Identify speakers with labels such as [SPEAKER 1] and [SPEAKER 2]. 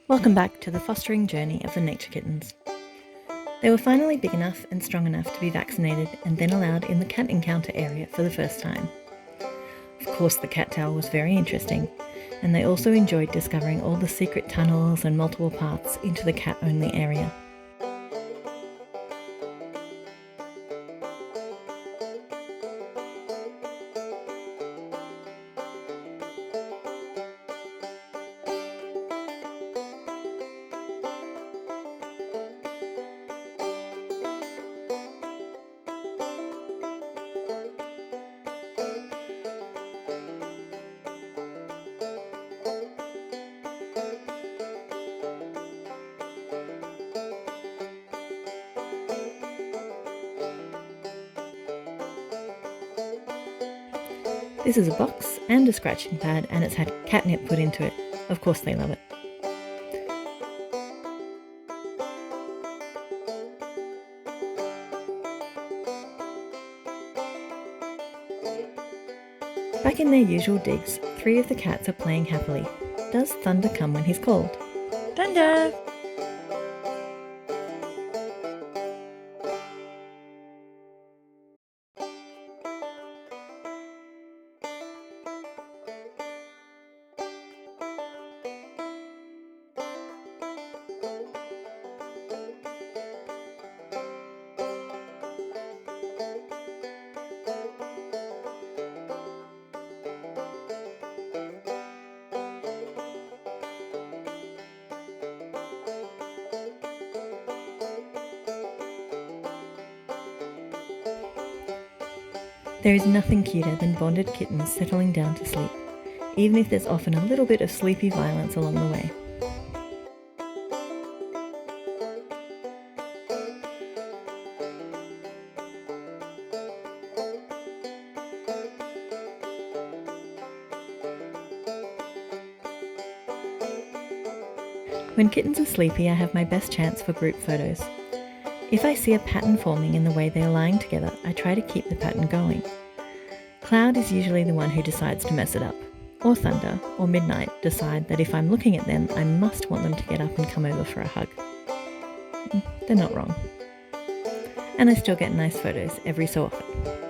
[SPEAKER 1] Welcome back to the fostering journey of the Nature Kittens. They were finally big enough and strong enough to be vaccinated and then allowed in the cat encounter area for the first time. Of course, the cat tower was very interesting, and they also enjoyed discovering all the secret tunnels and multiple paths into the cat-only area. This is a box and a scratching pad, and it's had catnip put into it. Of course they love it. Back in their usual digs, 3 of the cats are playing happily. Does Thunder come when he's called? Thunder! There is nothing cuter than bonded kittens settling down to sleep, even if there's often a little bit of sleepy violence along the way. When kittens are sleepy, I have my best chance for group photos. If I see a pattern forming in the way they are lying together, I try to keep the pattern going. Cloud is usually the one who decides to mess it up, or Thunder, or Midnight decide that if I'm looking at them, I must want them to get up and come over for a hug. They're not wrong. And I still get nice photos every so often.